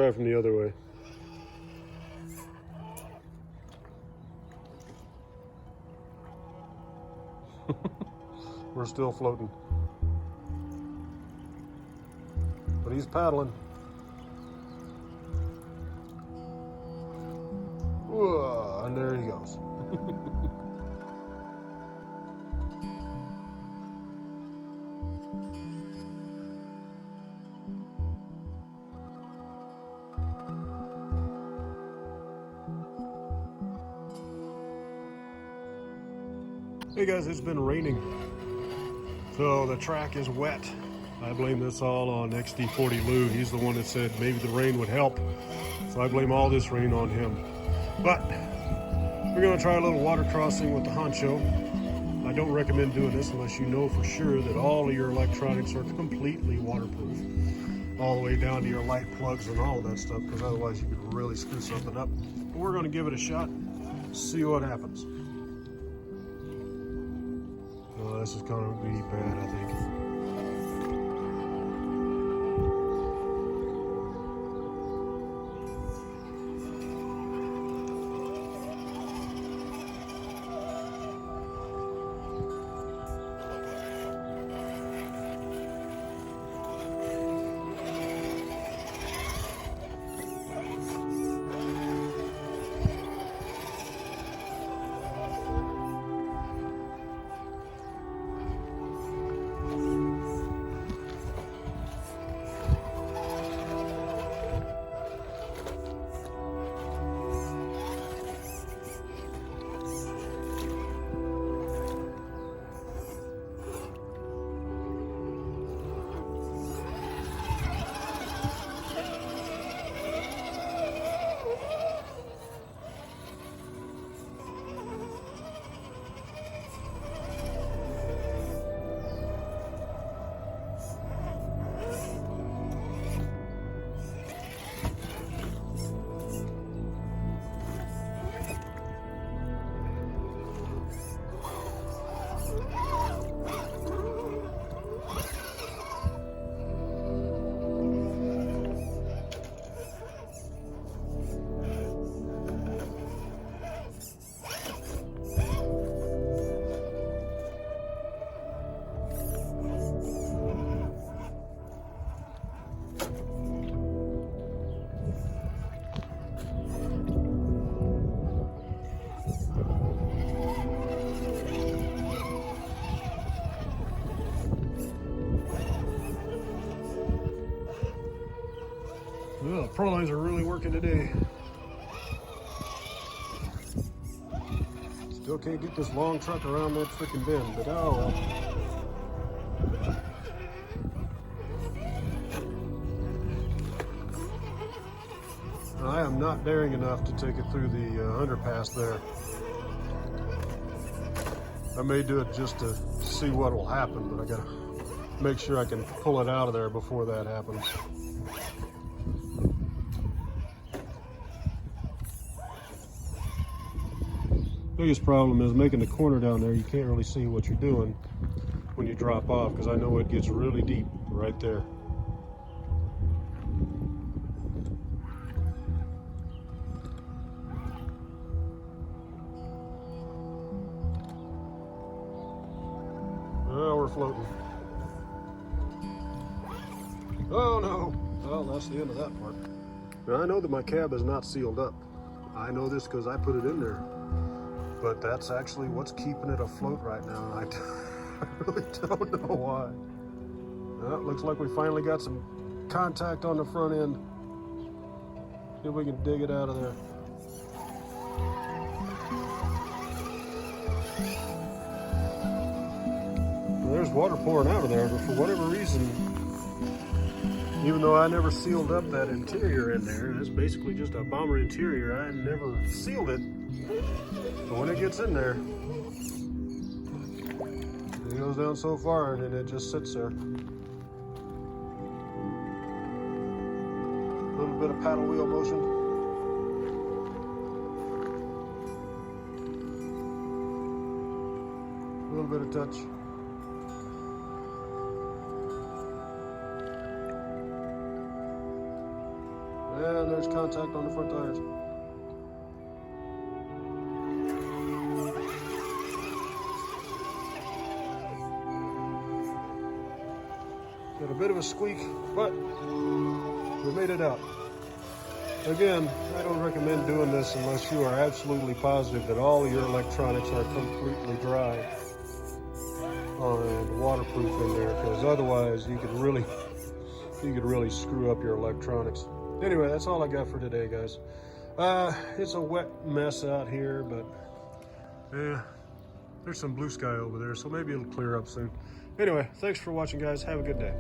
Try from the other way. We're still floating. But he's paddling. Whoa, and there he goes. Hey guys, it's been raining, so the track is wet. I blame this all on XD40 Lou. He's the one that said maybe the rain would help, so I blame all this rain on him. But we're gonna try a little water crossing with the Honcho. I don't recommend doing this unless you know for sure that all of your electronics are completely waterproof, all the way down to your light plugs and all of that stuff, because otherwise you could really screw something up. But we're gonna give it a shot, see what happens. This is going to be bad, I think. Well, the pro lines are really working today. Still can't get this long truck around that freaking bend, but oh well. I am not daring enough to take it through the underpass there. I may do it just to see what will happen, but I gotta make sure I can pull it out of there before that happens. Biggest problem is making the corner down there. You can't really see what you're doing when you drop off, because I know it gets really deep right there. Oh, we're floating. Oh no! Well, that's the end of that part. Now I know that my cab is not sealed up. I know this because I put it in there. But that's actually what's keeping it afloat right now. I really don't know why. Well, looks like we finally got some contact on the front end. See if we can dig it out of there. Well, there's water pouring out of there, but for whatever reason, even though I never sealed up that interior in there, that's basically just a bomber interior, I never sealed it. But when it gets in there, it goes down so far and then it just sits there. A little bit of paddle wheel motion. A little bit of touch. Yeah, Yeah, and there's contact on the front tires. Got a bit of a squeak, but we made it out. Again, I don't recommend doing this unless you are absolutely positive that all of your electronics are completely dry and waterproof in there, because otherwise you could really screw up your electronics. Anyway, that's all I got for today, guys. It's a wet mess out here, but yeah, there's some blue sky over there, so maybe it'll clear up soon. Anyway, thanks for watching, guys. Have a good day.